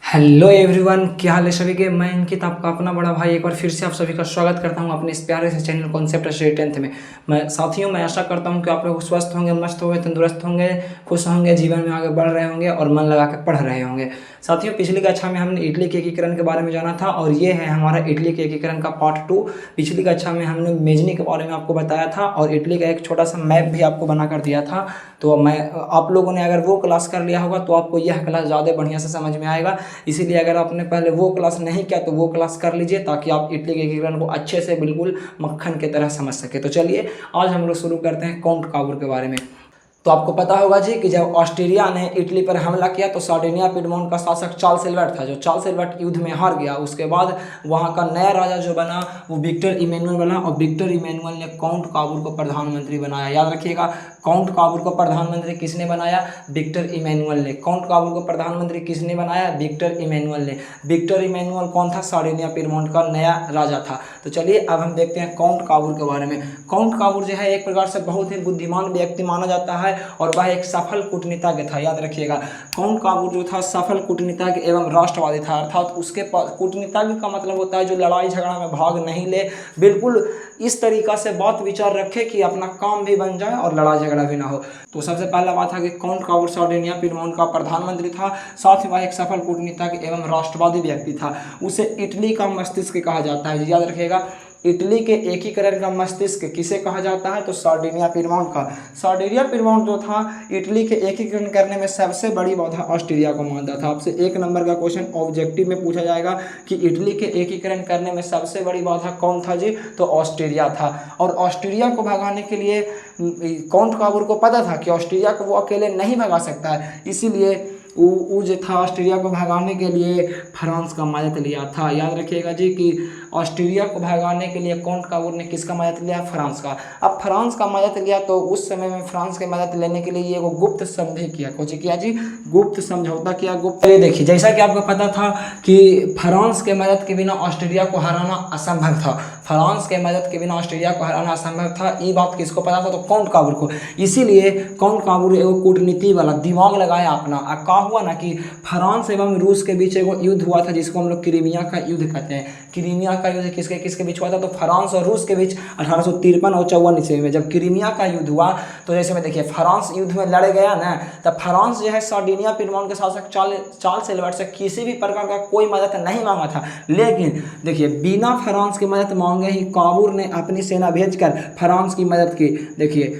Hello everyone, क्या हाल है सभी के। मैं अंकित, आपका अपना बड़ा भाई, एक बार फिर से आप सभी का स्वागत करता हूं अपने इस प्यारे से चैनल कॉन्सेप्ट स्टडी 10th में। मैं आशा करता हूं कि आप लोग स्वस्थ होंगे, मस्त होंगे, तंदुरुस्त होंगे, खुश होंगे, जीवन में आगे बढ़ रहे होंगे और मन लगा के पढ़ रहे होंगे। साथियों, पिछली कक्षा में हमने इडली के एकीकरण के बारे में जाना था और ये है हमारा इडली के एकीकरण का पार्ट 2। पिछली कक्षा में हमने मेजनी के बारे में आपको बताया था और इडली का एक छोटा सा मैप भी आपको बना कर दिया था। तो मैं आप लोगों ने अगर वो क्लास कर लिया होगा तो आपको यह क्लास ज़्यादा बढ़िया से समझ में आएगा। इसीलिए अगर आपने पहले वो क्लास नहीं किया तो वो क्लास कर लीजिए, ताकि आप इडली के एकीकरण को अच्छे से बिल्कुल मक्खन की तरह समझ सके। तो चलिए आज हम लोग शुरू करते हैं काउंट काबूर के बारे में। तो आपको पता होगा जी कि जब ऑस्ट्रेलिया ने इटली पर हमला किया तो सार्डिनिया पिडमोंट का शासक चार्ल्स एल्बर्ट था, जो चार्ल्स एल्बर्ट युद्ध में हार गया। उसके बाद वहाँ का नया राजा जो बना वो विक्टर इमैनुअल बना और विक्टर इमैनुअल ने काउंट काबूर को प्रधानमंत्री बनाया। याद रखिएगा, काउंट काबूर को प्रधानमंत्री किसने बनाया? विक्टर इमैनुअल ने। काउंट काबूर को प्रधानमंत्री किसने बनाया? विक्टर इमैनुअल ने। विक्टर इमैनुअल कौन था? सार्डिनिया पिडमोंट का नया राजा था। तो चलिए अब हम देखते हैं काउंट काबूर के बारे में। काउंट काबूर जो है एक प्रकार से बहुत ही बुद्धिमान व्यक्ति माना जाता है और वह एक सफल कूटनीतिज्ञ था। याद रखिएगा, काउंट काबूर जो था सफल कूटनीतिज्ञ एवं राष्ट्रवादी था। अर्थात उसके पास कूटनीतिज्ञ का मतलब होता है जो लड़ाई झगड़ा में भाग नहीं ले, बिल्कुल इस तरीका से बात विचार रखे कि अपना काम भी बन जाए और लड़ाई झगड़ा भी ना हो। तो सबसे पहला बात है कि काउंट काबूर सार्डिनिया पिडमोंट का प्रधानमंत्री था, साथ ही वह एक सफल कूटनीतिज्ञ एवं राष्ट्रवादी व्यक्ति था। उसे इटली का मस्तिष्क कहा जाता है। याद रखिएगा, इटली के एकीकरण का मस्तिष्क किसे कहा जाता है? तो सार्डिनिया पिडमोंट का। सार्डिनिया पिडमोंट जो था इटली के एकीकरण करने में सबसे बड़ी बाधा ऑस्ट्रेलिया को मानता था। आपसे 1 नंबर का क्वेश्चन ऑब्जेक्टिव में पूछा जाएगा कि इटली के एकीकरण करने में सबसे बड़ी बाधा कौन था जी? तो ऑस्ट्रेलिया था। और ऑस्ट्रेलिया को भगाने के लिए काउंट काबूर को पता था कि ऑस्ट्रेलिया को वो अकेले नहीं भगा सकता है, इसीलिए वो जो था ऑस्ट्रेलिया को भगाने के लिए फ्रांस का मदद लिया था। याद रखिएगा जी कि ऑस्ट्रेलिया को भगाने के लिए काउंट काबूर ने किसका मदद लिया? फ्रांस का। अब फ्रांस का मदद लिया तो उस समय में फ्रांस की मदद लेने के लिए ये वो गुप्त संधि किया। कुछ किया जी? गुप्त समझौता किया। गुप्त ये देखिए, जैसा कि आपको पता था कि फ्रांस के मदद के बिना ऑस्ट्रेलिया को हराना असंभव था। फ्रांस के मदद के बिना ऑस्ट्रेलिया को हराना असंभव था। ये बात किसको पता था? तो काउंट काबूर को। इसीलिए काउंट काबूर एगो कूटनीति वाला दिमाग लगाया अपना। का हुआ ना कि फ्रांस एवं रूस के बीच एगो युद्ध हुआ था जिसको हम लोग क्रीमिया का युद्ध कहते हैं। क्रीमिया का युद्ध किसके किसके बीच हुआ था? तो फ्रांस और रूस के बीच 1853 और 54 ईस्वी में जब क्रीमिया का युद्ध हुआ। तो जैसे में देखिए, फ्रांस युद्ध में लड़ गया ना, तब फ्रांस जो है सार्डिनिया पिडमोंट के शासक चार्ल्स एल्बर्ट से किसी भी प्रकार का कोई मदद नहीं मांगा था। लेकिन देखिए, बिना फ्रांस की मदद मांगे ही काबूर ने अपनी सेना भेजकर फ्रांस की मदद की। देखिए,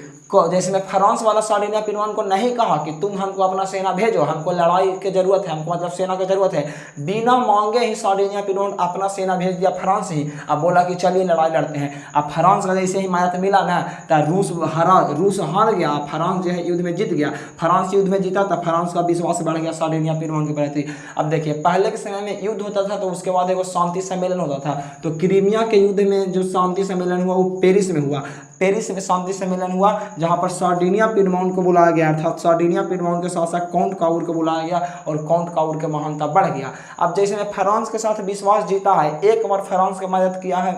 जैसे में फ्रांस वाला सार्डिनिया पिडमोंट को नहीं कहा कि तुम हमको अपना सेना भेजो, हमको लड़ाई की जरूरत है, हमको मतलब सेना की जरूरत है। बिना मांगे ही सार्डिनिया पिडमोंट अपना सेना भेज दिया फ्रांस ही। अब बोला कि चलिए लड़ाई लड़ते हैं। अब फ्रांस का जैसे ही मदद मिला ना, तो रूस हार गया, फ्रांस जो है युद्ध में जीत गया। फ्रांस युद्ध में जीता तब फ्रांस का विश्वास बढ़ गया सार्डिनिया पिडमोंट के प्रति। अब देखिए, पहले के समय में युद्ध होता था तो उसके बाद एक शांति सम्मेलन होता था। तो क्रीमिया के युद्ध में जो शांति सम्मेलन हुआ वो पेरिस में हुआ। पेरिस में शांति सम्मेलन हुआ जहां पर सार्डिनिया पिडमोंट को बुलाया गया, अर्थात सार्डिनिया पिडमोंट के शासक काउंट काबूर को बुलाया गया और काउंट काबूर के महानता बढ़ गया। अब जैसे में फ्रांस के साथ विश्वास जीता है, एक बार फ्रांस की मदद किया है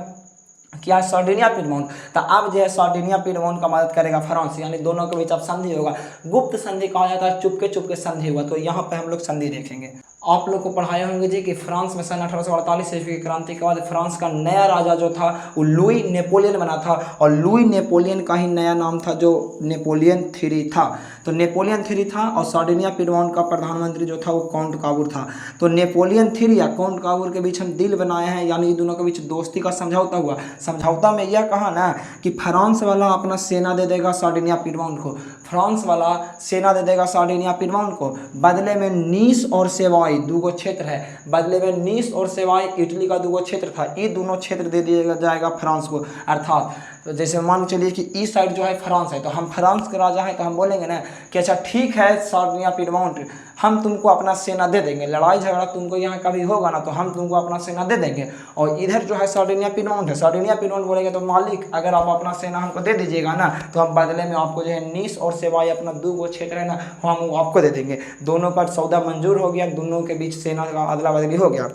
क्या? Sardinia Piedmont. तो अब जो है सार्डिनिया पिडमोंट का मदद करेगा फ्रांस, यानी दोनों के बीच अब संधि होगा। गुप्त संधि कहा जाता है, चुपके चुपके संधि हुआ। तो यहाँ पे हम लोग संधि देखेंगे। आप लोग को पढ़ाए होंगे जी कि फ्रांस में सन 1848 ईस्वी की क्रांति के बाद फ्रांस का नया राजा जो था वो लुई नेपोलियन बना था और लुई नेपोलियन का ही नया नाम था जो नेपोलियन III था। तो नेपोलियन III था और सार्डिनिया पिडमोंट का प्रधानमंत्री जो था वो काउंट काबूर था। तो नेपोलियन III या काउंट काबूर के बीच हम डील बनाए हैं, यानी दोनों के बीच दोस्ती का समझौता हुआ। समझौता में यह कहा ना कि फ्रांस वाला अपना सेना दे देगा सार्डिनिया पिडमोंट को, फ्रांस वाला सेना दे देगा सार्डिनिया पिडमोंट को, बदले में नीस और सेवाई दूगो क्षेत्र है, बदले में नीस और सेवाई इटली का दूगो क्षेत्र था, ये दोनों क्षेत्र दे दिया जाएगा फ्रांस को। अर्थात तो जैसे मान चलिए कि इस साइड जो है फ्रांस है, तो हम फ्रांस के राजा हैं तो हम बोलेंगे ना कि अच्छा ठीक है सार्डिनिया पिडमोंट, हम तुमको अपना सेना दे देंगे, लड़ाई झगड़ा तुमको यहाँ कभी होगा ना तो हम तुमको अपना सेना दे देंगे। और इधर जो है सार्डिनिया पिडमोंट है, सार्डिनिया पिडमोंट बोलेंगे तो मालिक अगर आप अपना सेना हमको दे दीजिएगा ना तो हम बदले में आपको जो है नीस और सेवाई अपना दूगो क्षेत्र है ना हम आपको दे देंगे। दोनों का सौदा मंजूर हो गया, दोनों के बीच सेना का अदला बदली हो गया।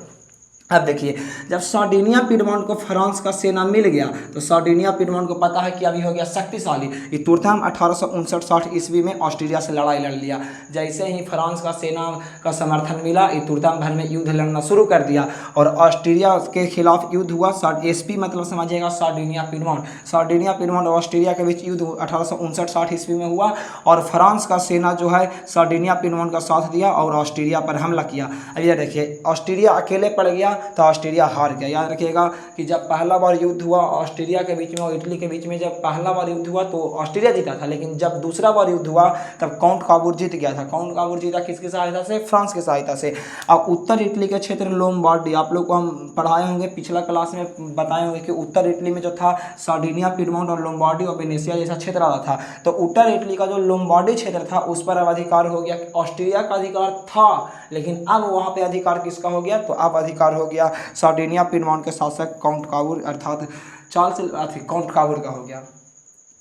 अब देखिए, जब सार्डिनिया पिडमॉन्ट को फ्रांस का सेना मिल गया तो सार्डिनिया पिडमॉन्ट को पता है कि अभी हो गया शक्तिशाली। ये तुर्ताम 1859-60 ईस्वी में ऑस्ट्रिया से लड़ाई लड़ लिया। जैसे ही फ्रांस का सेना का समर्थन मिला, ये तुर्ताम भर में युद्ध लड़ना शुरू कर दिया और ऑस्ट्रिया के खिलाफ युद्ध हुआ। एसपी मतलब समझिएगा सार्डिनिया पिडमॉन्ट। सार्डिनिया पिडमॉन्ट और ऑस्ट्रिया के बीच युद्ध 1859-60 ईस्वी में हुआ और फ्रांस का सेना जो है सार्डिनिया पिडमॉन्ट का साथ दिया और ऑस्ट्रिया पर हमला किया। अब ये देखिए, ऑस्ट्रिया अकेले पड़ गया तो ऑस्ट्रिया हार गया। याद रखिएगा कि जब पहला बार युद्ध हुआ ऑस्ट्रिया के बीच में और इटली के बीच में, जब पहला बार युद्ध हुआ तो ऑस्ट्रिया जीता था, लेकिन जब दूसरा बार युद्ध हुआ तब काउंट काबूर जीत गया था। काउंट काबूर जीता किसकी सहायता से? फ्रांस की सहायता से। अब उत्तर इटली के क्षेत्र लोम्बार्डी, आप लोग को हम पढ़ाए होंगे, पिछला क्लास में बताए होंगे कि उत्तर इटली में जो था सार्डिनिया पिडमॉन्ट और लोम्बार्डी और वेनेशिया जैसा क्षेत्र आता था। तो उत्तर इटली का जो लोम्बार्डी क्षेत्र था उस पर अब अधिकार हो गया। ऑस्ट्रिया का अधिकार था, लेकिन अब वहाँ पे अधिकार किसका हो गया? तो अब अधिकार हो गया सार्डिनिया पिडमॉन्ट के शासक काउंट काबूर अर्थात चार्ल्स काउंट काबूर का हो गया।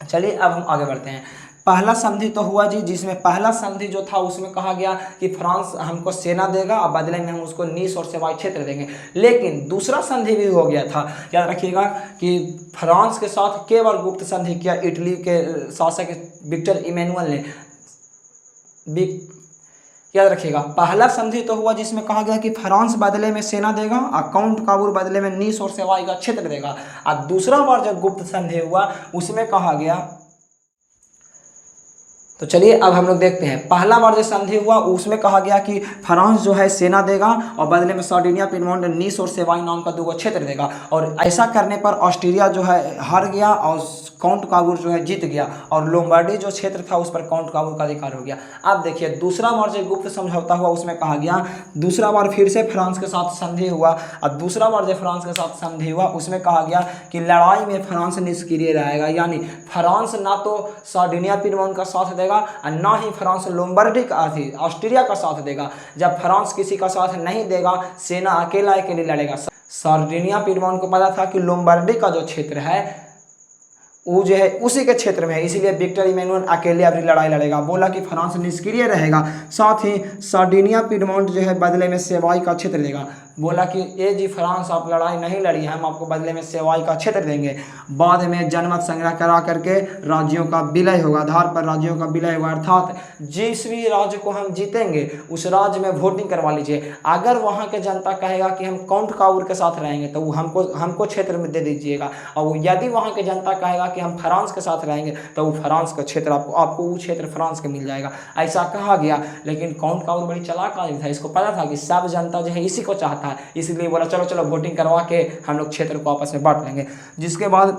चलिए अब हम आगे बढ़ते हैं। पहला संधि तो हुआ जी, जिसमें पहला संधि जो था उसमें कहा गया कि फ्रांस हमको सेना देगा और बदले में हम उसको नीस और सेवाई क्षेत्र देंगे। लेकिन दूसरा संधि भी हो गया था। याद रखिएगा कि फ्रांस के साथ केवल गुप्त संधि किया इटली के शासक विक्टर इमैनुअल ने। याद रखिएगा, पहला संधि तो हुआ जिसमें कहा गया कि फ्रांस बदले में सेना देगा और काउंट काबूर बदले में नीस और सेवाई का क्षेत्र देगा। और दूसरा बार जब गुप्त संधि हुआ उसमें कहा गया, तो चलिए अब हम लोग देखते हैं। पहला बार जो संधि हुआ उसमें कहा गया कि फ्रांस जो है सेना देगा और बदले में सार्डिनिया पिडमॉन्ट नीस और सेवाई नाम का 2 क्षेत्र देगा। और ऐसा करने पर ऑस्ट्रिया जो है हार गया और काउंट काबूर जो है जीत गया और लोम्बार्डी जो क्षेत्र था उस पर काउंट काबूर का अधिकार हो गया। अब देखिए, दूसरा बार जो गुप्त समझौता हुआ उसमें कहा गया, दूसरा बार फिर से फ्रांस के साथ संधि हुआ और दूसरा बार जो फ्रांस के साथ संधि हुआ उसमें कहा गया कि लड़ाई में फ्रांस निष्क्रिय रहेगा। यानी फ्रांस ना तो सार्डिनिया पिडमॉन्ट का साथ देगा और ना ही फ्रांस लोम्बार्डी का ऑस्ट्रिया का साथ देगा। जब फ्रांस किसी का साथ नहीं देगा, सेना अकेला लड़ेगा। सार्डिनिया पिडमॉन्ट को पता था कि लोम्बार्डी का जो क्षेत्र है वो जो है उसी के क्षेत्र में है, इसीलिए विक्टर इमैनुअल अकेले अपनी लड़ाई लड़ेगा। बोला कि फ्रांस निष्क्रिय रहेगा, साथ ही सार्डिनिया पिडमॉन्ट जो है बदले में सेवाई का क्षेत्र देगा। बोला कि ए जी फ्रांस आप लड़ाई नहीं लड़ी, हम आपको बदले में सेवाई का क्षेत्र देंगे। बाद में जनमत संग्रह करा करके राज्यों का विलय होगा, आधार पर राज्यों का विलय होगा, अर्थात जिस भी राज्य को हम जीतेंगे उस राज्य में वोटिंग करवा लीजिए। अगर वहाँ के जनता कहेगा कि हम काउंट काबूर के साथ रहेंगे तो वो हमको क्षेत्र में दे दीजिएगा, और यदि वहाँ के जनता कहेगा कि हम फ्रांस के साथ रहेंगे तो वो फ्रांस का क्षेत्र आपको वो क्षेत्र फ्रांस के मिल जाएगा। ऐसा कहा गया। लेकिन काउंट काबूर बड़ी चालाक आदमी था, इसको पता था कि सब जनता जो है इसी को चाहता है, इसलिए बोला चलो चलो वोटिंग करवा के हम लोग क्षेत्र को आपस में बांट लेंगे। जिसके बाद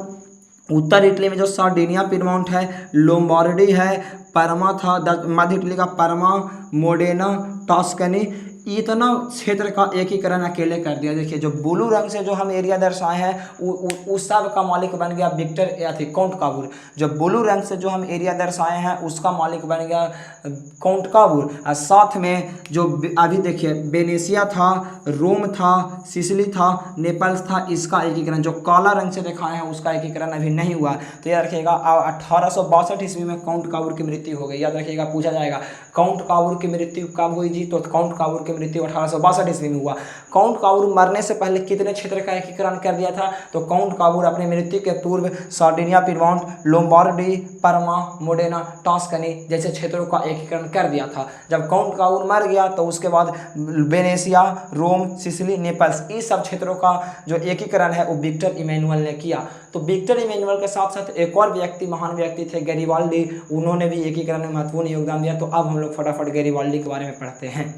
उत्तर इटली में जो सार्डिनिया पिडमॉन्ट है, लोम्बार्डी है, परमा था, मध्य इटली का परमा, मोडेना, टस्कनी, इतना क्षेत्र का एकीकरण अकेले कर दिया। देखिए, जो ब्लू रंग से जो हम एरिया दर्शाए हैं उस सब का मालिक बन गया विक्टर काउंट काबूर। जो ब्लू रंग से जो हम एरिया दर्शाए हैं उसका मालिक बन गया काउंट काबूर। और साथ में जो अभी देखिए वेनेशिया था, रोम था, सिसिली था, नेपल्स था, इसका एकीकरण जो काला रंग से दिखाए हैं उसका एकीकरण अभी नहीं हुआ। तो याद रखिएगा 1862 ईस्वी में काउंट काबूर की मृत्यु हो गई। याद रखिएगा, पूछा जाएगा काउंट काबूर की मृत्यु कब हुई जी? तो काउंट काबूर की मृत्यु 1862 ईस्वी में हुआ। काउंट काबूर मरने से पहले कितने क्षेत्र का एकीकरण कर दिया था? तो काउंट काबूर अपनी मृत्यु के पूर्व सार्डिनिया पिडमॉन्ट, लोम्बार्डी, परमा, मोडेना, टस्कनी जैसे क्षेत्रों का एकीकरण कर दिया था। जब काउंट काबूर मर गया तो उसके बाद वेनेशिया, रोम, सिसिली, नेपल्स इस सब क्षेत्रों का जो एकीकरण है वो विक्टर इमैनुअल ने किया। तो विक्टर इमैनुअल के साथ साथ एक और व्यक्ति, महान व्यक्ति थे गैरिबाल्डी, उन्होंने भी एकीकरण में महत्वपूर्ण योगदान दिया। तो अब हम लोग फटाफट गैरिबाल्डी के बारे में पढ़ते हैं।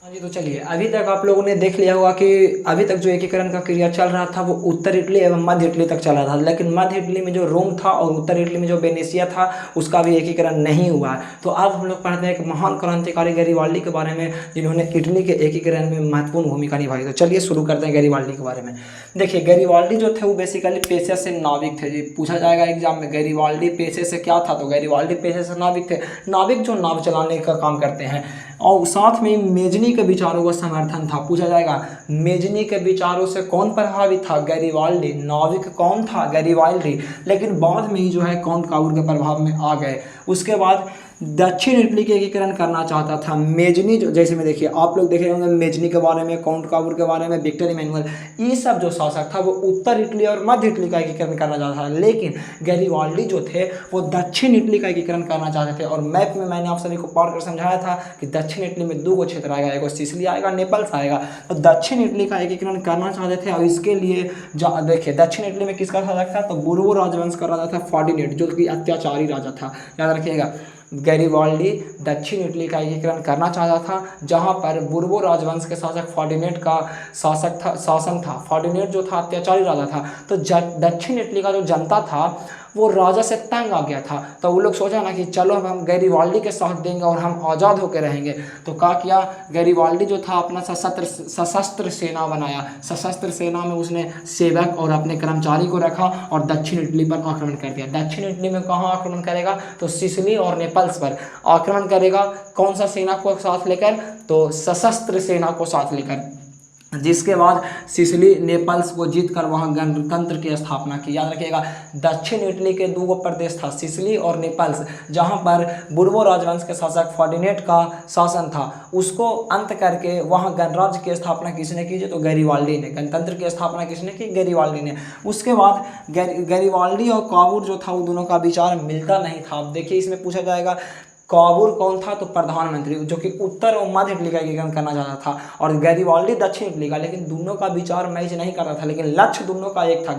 हाँ जी, तो चलिए, अभी तक आप लोगों ने देख लिया होगा कि अभी तक जो एकीकरण का क्रिया चल रहा था वो उत्तर इटली एवं मध्य इटली तक चला था। लेकिन मध्य इटली में जो रोम था और उत्तर इटली में जो वेनेशिया था उसका भी एकीकरण नहीं हुआ। तो अब हम लोग पढ़ते हैं एक महान क्रांतिकारी गैरिबाल्डी के बारे में जिन्होंने इटली के एकीकरण में महत्वपूर्ण भूमिका निभाई। तो चलिए शुरू करते हैं गैरिबाल्डी के बारे में। देखिए, गैरिबाल्डी जो थे वो बेसिकली पेशे से नाविक थे जी। पूछा जाएगा एग्जाम में गैरिबाल्डी पेशे से क्या था? तो गैरिबाल्डी पेशे से नाविक थे। नाविक जो नाव चलाने का काम करते हैं और साथ में मेजनी के विचारों का समर्थन था। पूछा जाएगा मेजनी के विचारों से कौन प्रभावित था? गैरिबाल्डी। नाविक कौन था? गैरिबाल्डी। लेकिन बाद में ही जो है काउंट काबूर के प्रभाव में आ गए। उसके बाद दक्षिण इटली के एकीकरण करना चाहता था। मेजनी जो, जैसे में देखिए आप लोग देखे होंगे मेजनी के बारे में, काउंट काबूर के बारे में, विक्टर इमैनुअल, ये सब जो शासक था वो उत्तर इटली और मध्य इटली का एकीकरण करना चाहता था। लेकिन गैरिबाल्डी जो थे वो दक्षिण इटली का एकीकरण करना चाहते थे। और मैप में मैंने आप सभी को पढ़ कर समझाया था कि दक्षिण इटली में 2 क्षेत्र आएगा, एक सिसिली आएगा, नेपल्स आएगा। तो दक्षिण इटली का एकीकरण करना चाहते थे। और इसके लिए देखिए दक्षिण इटली में किसका शासक था, तो बुर्बो राजवंश का राजा था फार्डिनेट, जो कि अत्याचारी राजा था, याद रखिएगा। गैरिबाल्डी दक्षिण इटली का एकीकरण करना चाहता था, जहां पर बुर्बो राजवंश के शासक फार्डिनेट का शासन था। फार्डिनेट जो था अत्याचारी राजा था। तो दक्षिण इटली का जो जनता था वो राजा से तंग आ गया था। तो वो लोग सोचा ना कि चलो हम गैरिबाल्डी के साथ देंगे और हम आज़ाद होकर रहेंगे। तो क्या किया, गैरिबाल्डी जो था अपना सशस्त्र सेना बनाया। सशस्त्र सेना में उसने सेवक और अपने कर्मचारी को रखा और दक्षिण इटली पर आक्रमण कर दिया। दक्षिण इटली में कहाँ आक्रमण करेगा, तो सिसिली और नेपल्स पर आक्रमण करेगा। कौन सा सेना को साथ लेकर, तो सशस्त्र सेना को साथ लेकर। जिसके बाद सिसिली नेपल्स को जीतकर वहां गणतंत्र की स्थापना की। याद रखिएगा दक्षिण इटली के 2 प्रदेश था, सिसिली और नेपल्स, जहां पर बुर्बो राजवंश के शासक फार्डिनेट का शासन था। उसको अंत करके वहां गणराज्य की स्थापना किसने की, तो गैरिबाल्डी ने। गणतंत्र की स्थापना किसने की, गैरिबाल्डी ने। उसके बाद गैरिबाल्डी और काबूर जो था वो दोनों का विचार मिलता नहीं था। अब देखिए इसमें पूछा जाएगा काबूर कौन था, तो प्रधानमंत्री, जो कि उत्तर और मध्य इटली का एकीकरण करना चाहता था, और गैरिबाल्डी दक्षिण इटली का। लेकिन दोनों का विचार मैच नहीं कर रहा था, लेकिन लक्ष्य दोनों का एक था,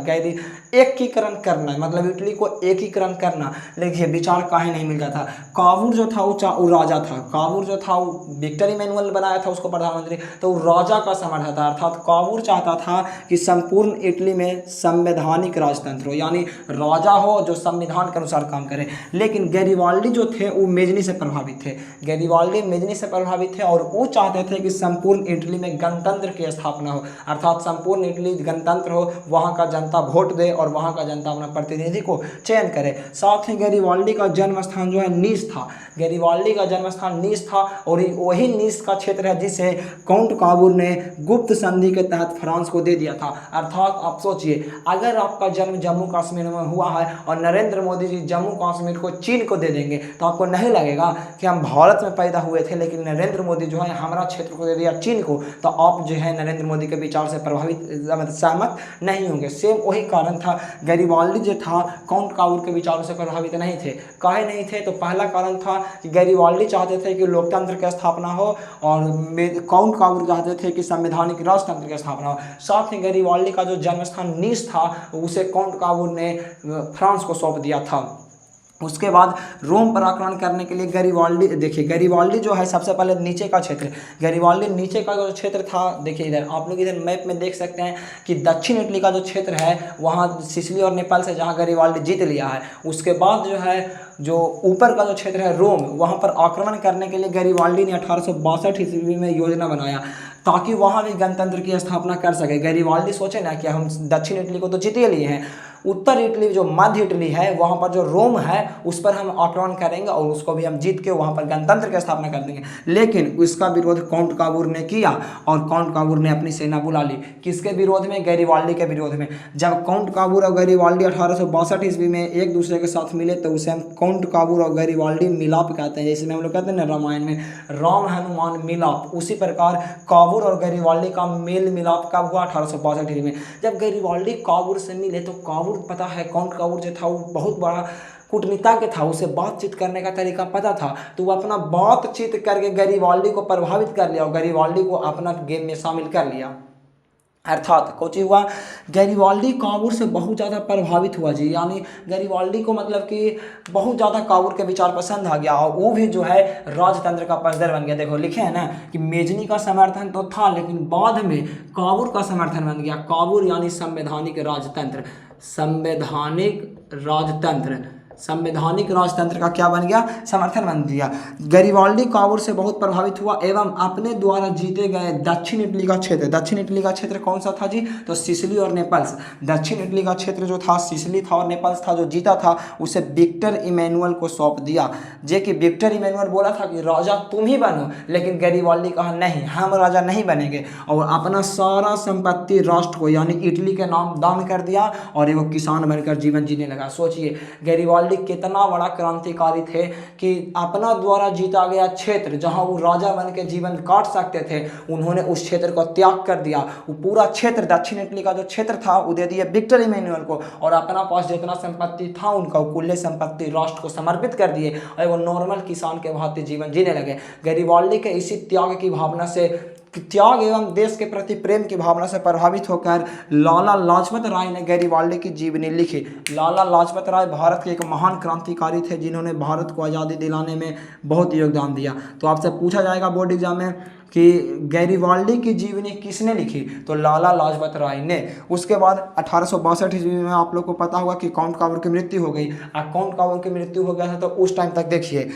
एकीकरण करना, मतलब इटली को एकीकरण करना। लेकिन विचार काहे नहीं मिलता था। काबूर जो था वो राजा था। काबूर जो था वो विक्टर इमैनुअल बनाया था उसको प्रधानमंत्री, तो वो राजा का समर्थक था। अर्थात काबूर चाहता था कि संपूर्ण इटली में संवैधानिक राजतंत्र हो, यानी राजा हो जो संविधान के अनुसार काम करे। लेकिन गैरिबाल्डी जो थे वो मेजनी से प्रभावित थे। गैरिबाल्डी मेजनी से प्रभावित थे और वो चाहते थे कि संपूर्ण इटली में गणतंत्र की स्थापना हो, अर्थात संपूर्ण इटली गणतंत्र हो, वहां का जनता वोट दे और वहां का जनता अपना प्रतिनिधि को चयन करे। साथ ही गैरिबाल्डी का जन्म स्थान जो है नीस था। गैरिबाल्डी का जन्म स्थान नीस था और वही नीस का क्षेत्र है जिसे काउंट काबूर ने गुप्त संधि के तहत फ्रांस को दे दिया था। अर्थात आप सोचिए, अगर आपका जन्म जम्मू कश्मीर में हुआ है और नरेंद्र मोदी जी जम्मू कश्मीर को चीन को दे देंगे, तो आपको नहीं लगेगा कि हम भारत में पैदा हुए थे, लेकिन नरेंद्र मोदी जो है हमारा क्षेत्र को दे दिया चीन को, तो आप जो है नरेंद्र मोदी के विचार से प्रभावित सहमत नहीं होंगे। सेम वही कारण था, गैरिबाल्डी जो था काउंट काबूर के विचारों से प्रभावित नहीं थे। काहे नहीं थे, तो पहला कारण था कि गैरिबाल्डी चाहते थे कि लोकतंत्र की स्थापना हो और काउंट काबूर चाहते थे कि संवैधानिक राजतंत्र की स्थापना हो। साथ ही गैरिबाल्डी का जो जन्म स्थान नीस था उसे काउंट काबूर ने फ्रांस को सौंप दिया था। उसके बाद रोम पर आक्रमण करने के लिए गैरिबाल्डी, देखिए गैरिबाल्डी जो है सबसे पहले नीचे का क्षेत्र, गैरिबाल्डी नीचे का जो क्षेत्र था, देखिए इधर आप लोग इधर मैप में देख सकते हैं कि दक्षिण इटली का जो क्षेत्र है वहाँ सिसिली और नेपाल से जहाँ गैरिबाल्डी जीत लिया है। उसके बाद जो है जो ऊपर का जो क्षेत्र है रोम, वहाँ पर आक्रमण करने के लिए गैरिबाल्डी ने 1862 ईस्वी में योजना बनाया ताकि वहाँ भी गणतंत्र की स्थापना कर सके। गैरिबाल्डी सोचे ना कि हम दक्षिण इटली को तो जीत लिए हैं, उत्तर इटली जो मध्य इटली है वहाँ पर जो रोम है उस पर हम आक्रमण करेंगे और उसको भी हम जीत के वहाँ पर गणतंत्र की स्थापना कर देंगे। लेकिन उसका विरोध काउंट काबूर ने किया और काउंट काबूर ने अपनी सेना बुला ली। किसके विरोध में? गैरिबाल्डी के विरोध में। जब काउंट काबूर और गैरिबाल्डी 1862 ईस्वी में एक दूसरे के साथ मिले तो उसे हम काउंट काबूर और गैरिबाल्डी मिलाप कहते हैं। जैसे में हम लोग कहते हैं ना रामायण में राम हनुमान मिलाप, उसी प्रकार काबूर और गैरिबाल्डी का मेल मिलाप कब हुआ? 1862 ईस्वी में। जब गैरिबाल्डी काबूर से मिले तो काबूर, पता है काउंट काबूर जो था वो बहुत बड़ा कूटनीता के था, उसे बातचीत करने का तरीका पता था, तो वो अपना बातचीत करके गैरिबाल्डी को प्रभावित कर लिया और गैरिबाल्डी को अपना गेम में शामिल कर लिया। अर्थात कुछ हुआ, गैरिबाल्डी काबूर से बहुत ज़्यादा प्रभावित हुआ जी, यानी गैरिबाल्डी को मतलब कि बहुत ज़्यादा काबूर के विचार पसंद आ गया और वो भी जो है राजतंत्र का पसदर बन गया। देखो लिखे हैं ना कि मेजनी का समर्थन तो था लेकिन बाद में काबूर का समर्थन बन गया। काबूर यानी संवैधानिक राजतंत्र, संवैधानिक राजतंत्र, संवैधानिक राजतंत्र का क्या बन गया? समर्थन बन दिया। गैरिबाल्डी काबूर से बहुत प्रभावित हुआ एवं अपने द्वारा जीते गए दक्षिण इटली का क्षेत्र, दक्षिण इटली का क्षेत्र कौन सा था जी? तो सिसिली और नेपल्स। दक्षिण इटली का क्षेत्र जो था सिसिली था और नेपल्स था, जो जीता था उसे विक्टर इमैनुअल को सौंप दिया। जे कि विक्टर इमैनुअल बोला था कि राजा तुम ही बनो, लेकिन गैरिबाल्डी कहा नहीं, हम राजा नहीं बनेंगे और अपना सारा संपत्ति राष्ट्र को यानी इटली के नाम दान कर दिया और वो किसान बनकर जीवन जीने लगा। सोचिए गैरिबाल्डी गैरिबाल्डी कितना बड़ा क्रांतिकारी थे कि अपना द्वारा जीता गया क्षेत्र जहां वो राजा बन के जीवन काट सकते थे, उन्होंने उस क्षेत्र को त्याग कर दिया। वो पूरा क्षेत्र, दक्षिण इटली का जो क्षेत्र था, वो दे दिया विक्टर इमैनुअल को, और अपना पास जितना संपत्ति था उनका कुल संपत्ति राष्ट्र को समर्पित कर दिए और वो नॉर्मल किसान के भांति जीवन जीने लगे। गैरिबाल्डी के इसी त्याग की भावना से, त्याग एवं देश के प्रति प्रेम की भावना से प्रभावित होकर लाला लाजपत राय ने गैरिबाल्डी की जीवनी लिखी। लाला लाजपत राय भारत के एक महान क्रांतिकारी थे जिन्होंने भारत को आज़ादी दिलाने में बहुत योगदान दिया। तो आपसे पूछा जाएगा बोर्ड एग्जाम में कि गैरिबाल्डी की जीवनी किसने लिखी, तो लाला लाजपत राय ने। उसके बाद 1862 ईस्वी में आप लोग को पता होगा कि काउंट काबूर की मृत्यु हो गई। काउंट काबूर की मृत्यु हो गया था तो उस टाइम तक देखिए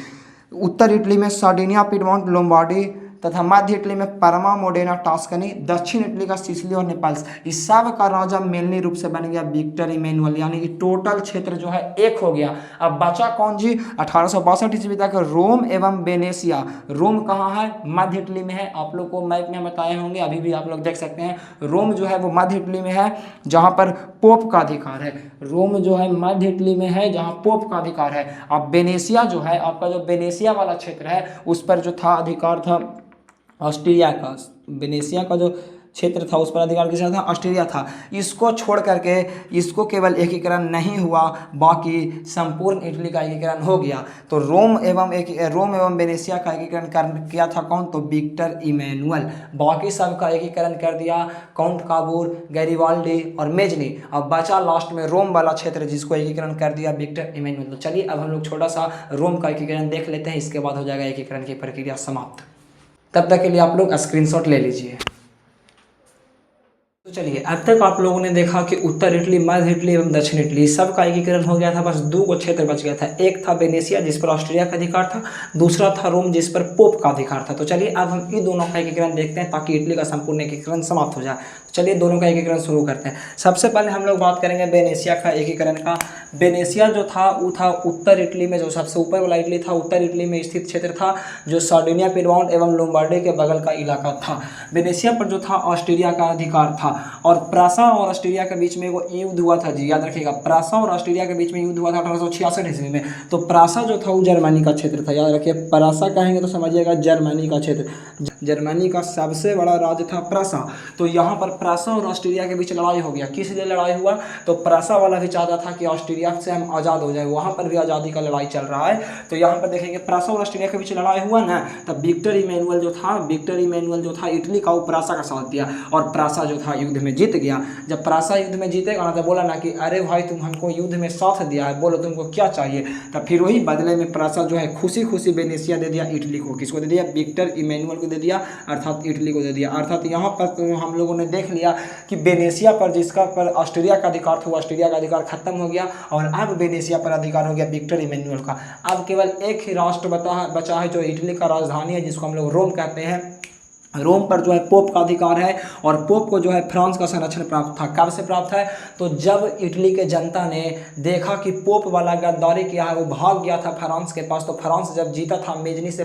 उत्तर इटली में सार्डिनिया, पिडमॉन्ट, लोम्बार्डी तथा मध्य इटली में परमा, मोडेना, टास्कनी, दक्षिण इटली का सिसिली और नेपल्स, इस सब का राजा मेलनी रूप से बन गया विक्टर इमैनुअल, यानी कि टोटल क्षेत्र जो है एक हो गया। अब बचा कौन जी, 1862 ईस्वी तक रोम एवं वेनेशिया। रोम कहाँ है, मध्य इटली में है। आप लोग को मैप में बताए होंगे, अभी भी आप लोग देख सकते हैं। रोम जो है वो मध्य इटली में है जहाँ पर पोप का अधिकार है। रोम जो है मध्य इटली में है जहाँ पोप का अधिकार है। अब वेनेशिया जो है, आपका जो वेनेशिया वाला क्षेत्र है उस पर जो था अधिकार था ऑस्ट्रिया का। वेनेशिया का जो क्षेत्र था उस पर अधिकार किसका था, ऑस्ट्रिया था। इसको छोड़ करके इसको केवल एकीकरण नहीं हुआ, बाकी संपूर्ण इटली का एकीकरण हो गया। तो रोम एवं वेनेशिया का एकीकरण किया था कौन, तो विक्टर इमैनुअल। बाकी सब का एकीकरण कर दिया काउंट काबूर, गैरिबाल्डी और मेजनी। अब बचा लास्ट में रोम वाला क्षेत्र जिसको एकीकरण कर दिया विक्टर इमैनुअल। तो चलिए अब हम लोग छोटा सा रोम का एकीकरण देख लेते हैं, इसके बाद हो जाएगा एकीकरण की प्रक्रिया समाप्त। तब तक के लिए आप लोग स्क्रीनशॉट ले लीजिए। तो चलिए अब तक आप लोगों ने देखा कि उत्तर इटली, मध्य इटली एवं दक्षिण इटली सब का एकीकरण हो गया था। बस दो को क्षेत्र बच गया था। एक था वेनेशिया जिस पर ऑस्ट्रिया का अधिकार था, दूसरा था रोम जिस पर पोप का अधिकार था। तो चलिए अब हम इन दोनों का एकीकरण देखते हैं ताकि इटली का संपूर्ण एकीकरण समाप्त हो जाए। चलिए दोनों का एकीकरण शुरू करते हैं। सबसे पहले हम लोग बात करेंगे वेनेशिया का एकीकरण का। वेनेशिया जो था वो था उत्तर इटली में, जो सबसे ऊपर वाला इटली था उत्तर इटली में स्थित क्षेत्र था जो सार्डिनिया, पिडमॉन्ट एवं लोम्बार्डी के बगल का इलाका था। वेनेशिया पर जो था ऑस्ट्रिया का अधिकार था और प्रासा और ऑस्ट्रिया के बीच में वो युद्ध हुआ था जी, याद रखिएगा। प्रासा और ऑस्ट्रिया के बीच में युद्ध हुआ था 1866 ईस्वी में। तो प्रासा जो था वो जर्मनी का क्षेत्र था, याद रखिए। प्रासा कहेंगे तो समझिएगा जर्मनी का क्षेत्र। जर्मनी का सबसे बड़ा राज्य था प्रासा। तो यहाँ पर प्रासा और ऑस्ट्रिया के बीच लड़ाई हो गया। किस लिए लड़ाई हुआ, तो प्रासा वाला भी चाहता था कि ऑस्ट्रिया से हम आज़ाद हो जाए, वहाँ पर भी आज़ादी का लड़ाई चल रहा है। तो यहाँ पर देखेंगे प्रासा और ऑस्ट्रिया के बीच लड़ाई हुआ ना, तब विक्टर इमैनुअल जो था इटली का, वो प्रासा का साथ दिया और प्रासा जो था युद्ध में जीत गया। जब प्रासा युद्ध में जीतेगा ना तो बोला ना कि अरे भाई तुम हमको युद्ध में साथ दिया है, बोलो तुमको क्या चाहिए। तब फिर वही बदले में प्रासा जो है खुशी खुशी वेनेशिया दे दिया इटली को। किसको दे दिया, विक्टर इमैनुअल को दे दिया, अर्थात इटली को दे दिया। अर्थात यहाँ पर तो हम लोगों ने देख लिया कि वेनेशिया पर जिसका पर ऑस्ट्रिया का अधिकार था, ऑस्ट्रिया का अधिकार खत्म हो गया और अब वेनेशिया पर अधिकार हो गया विक्टर इमैनुअल का। अब केवल एक ही राष्ट्र बचा है जो इटली का राजधानी है, जिसको हम लोग रोम कहते हैं। रोम पर जो है पोप का अधिकार है और पोप को जो है फ्रांस का संरक्षण प्राप्त था। कब से प्राप्त है, तो जब इटली के जनता ने देखा कि पोप वाला गद्दारी किया है, वो भाग गया था फ्रांस के पास। तो फ्रांस जब जीता था मेजनी से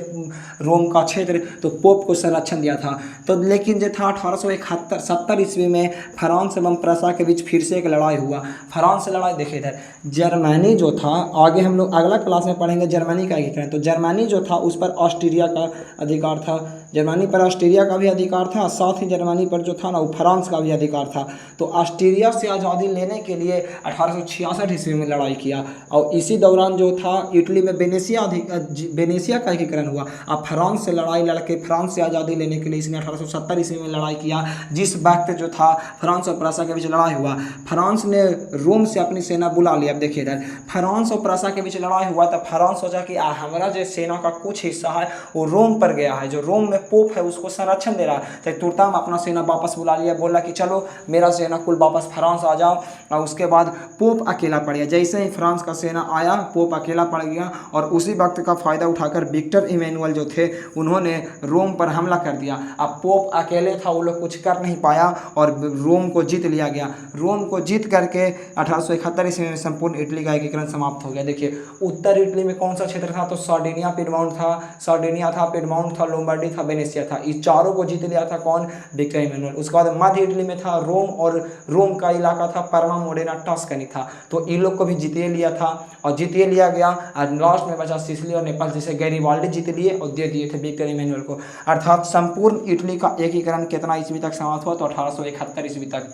रोम का क्षेत्र, तो पोप को संरक्षण दिया था। तो लेकिन जो था 1871 ईस्वी में फ्रांस एवं प्रासा के बीच फिर से एक लड़ाई हुआ। फ्रांस से लड़ाई देखिए इधर जर्मनी जो था, आगे हम लोग अगला क्लास में पढ़ेंगे जर्मनी का एकीकरण। तो जर्मनी जो था उस पर ऑस्ट्रिया का अधिकार था, जर्मनी पर ऑस्ट्रिया का भी अधिकार था, साथ ही जर्मनी पर जो था ना वो फ्रांस का भी अधिकार था। तो ऑस्ट्रिया से आज़ादी लेने के लिए 1866 ईस्वी में लड़ाई किया और इसी दौरान जो था इटली में वेनेशिया का एकीकरण हुआ। अब फ्रांस से लड़ाई लड़के फ्रांस से आज़ादी लेने के लिए इसने 1870 ईस्वी में लड़ाई किया। जिस वक्त जो था फ्रांस और प्रासा के बीच लड़ाई हुआ, फ्रांस ने रोम से अपनी सेना बुला लिया। अब देखिए इधर फ्रांस और प्रासा के बीच लड़ाई हुआ, तब फ्रांस सोचा कि हमारा जो सेना का कुछ हिस्सा है वो रोम पर गया है, जो रोम में पोप है उसको संरक्षण दे रहा है। तो तुरंत अपना सेना वापस बुला लिया, बोला कि चलो मेरा सेना कुल वापस फ्रांस आ जाओ। और उसके बाद पोप अकेला पड़ गया। जैसे ही फ्रांस का सेना आया, पोप अकेला पड़ गया और उसी वक्त का फ़ायदा उठाकर विक्टर इमैनुअल जो थे उन्होंने रोम पर हमला कर दिया। अब पोप अकेले था, वो लोग कुछ कर नहीं पाया और रोम को जीत लिया गया। रोम को जीत करके 1871 ईस्वी में संपूर्ण इटली का एकीकरण समाप्त हो गया। देखिए उत्तर इटली में कौन सा क्षेत्र था, तो सार्डिनिया, पिडमॉन्ट था, पिडमॉन्ट था, लोम्बार्डी था, वेनेशिया था। इस चारों को जीत लिया था कौन, विक्टर इमैनुअल। उसके बाद मध्य इटली में था रोम, और रोम का इलाका था परमा मोडेना टस्कनी था, तो इन लोग को भी जीतिए लिया था और जीतिए लिया गया। और लास्ट में बचा सिसिली और नेपाल, जिसे गैरिबाल्डी जीत लिए और दे दिए थे विक्टर इमैनुअल को। अर्थात संपूर्ण इटली का एकीकरण कितना ईस्वी तक समाप्त हुआ, तो 1871 ईस्वी तक।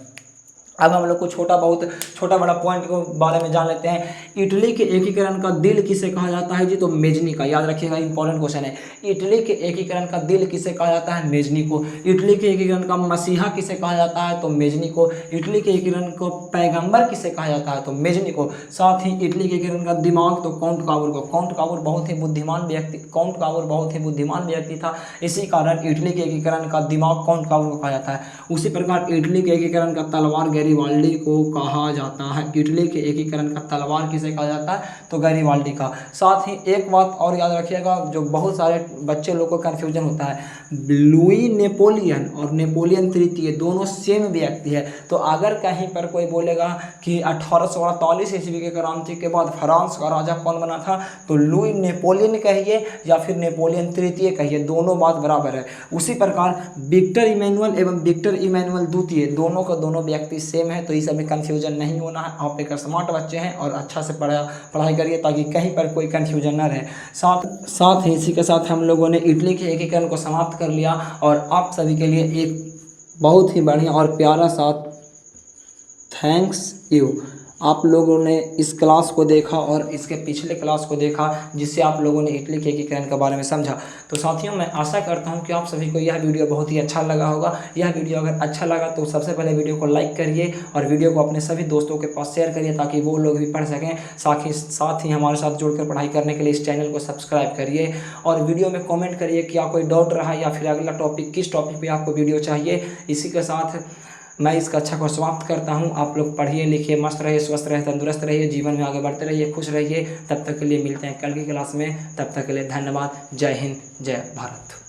अब हम लोग को छोटा बड़ा पॉइंट के बारे में जान लेते हैं। इटली के एकीकरण का दिल किसे कहा जाता है जी, तो मेजनी का, याद रखिएगा, इंपॉर्टेंट क्वेश्चन है। इटली के एकीकरण का दिल किसे कहा जाता है, मेजनी को। इटली के एकीकरण का मसीहा किसे कहा जाता है, तो मेजनी को। इटली के एकीकरण को पैगंबर किसे कहा जाता है, तो मेजनी को। साथ ही इटली के एकीकरण का दिमाग, तो काउंट काबूर को। काउंट काबूर बहुत ही बुद्धिमान व्यक्ति था, इसी कारण इटली के एकीकरण का दिमाग काउंट काबूर को कहा जाता है। उसी प्रकार इटली के एकीकरण का तलवार गैरिबाल्डी को कहा जाता है। इटली के एकीकरण का तलवार किसे कहा जाता है, तो गैरिबाल्डी का। साथ ही एक बात और याद रखिएगा, जो बहुत सारे बच्चे लोग को कन्फ्यूजन होता है, लुई नेपोलियन और नेपोलियन तृतीय दोनों सेम व्यक्ति है। तो अगर कहीं पर कोई बोलेगा कि 1848 ईस्वी के क्रांति के बाद फ्रांस का राजा कौन बना था, तो लुई नेपोलियन कहिए या फिर नेपोलियन तृतीय कहिए, दोनों बात बराबर है। उसी प्रकार विक्टर इमैनुअल एवं विक्टर इमैनुअल द्वितीय दोनों का दोनों व्यक्ति सेम है, तो इस में कंफ्यूजन नहीं होना है। आप एक स्मार्ट बच्चे हैं और अच्छा से पढ़ाई करिए ताकि कहीं पर कोई कंफ्यूजन न रहे। साथ ही इसी के साथ हम लोगों ने इटली के एकीकरण को समाप्त कर लिया और आप सभी के लिए एक बहुत ही बढ़िया और प्यारा सा थैंक्स यू। आप लोगों ने इस क्लास को देखा और इसके पिछले क्लास को देखा, जिससे आप लोगों ने इटली के एकीकरण के बारे में समझा। तो साथियों, मैं आशा करता हूं कि आप सभी को यह वीडियो बहुत ही अच्छा लगा होगा। यह वीडियो अगर अच्छा लगा तो सबसे पहले वीडियो को लाइक करिए और वीडियो को अपने सभी दोस्तों के पास शेयर करिए ताकि वो लोग भी पढ़ सकें। साथ ही हमारे साथ जुड़कर पढ़ाई करने के लिए इस चैनल को सब्सक्राइब करिए और वीडियो में कॉमेंट करिए कि कोई डाउट रहा या फिर अगला टॉपिक किस टॉपिक पर आपको वीडियो चाहिए। इसी के साथ मैं इस कक्षा को समाप्त करता हूं। आप लोग पढ़िए लिखिए, मस्त रहिए, स्वस्थ रहिए, तंदुरुस्त रहिए, जीवन में आगे बढ़ते रहिए, खुश रहिए। तब तक के लिए मिलते हैं कल की क्लास में। तब तक के लिए धन्यवाद। जय हिंद, जय भारत।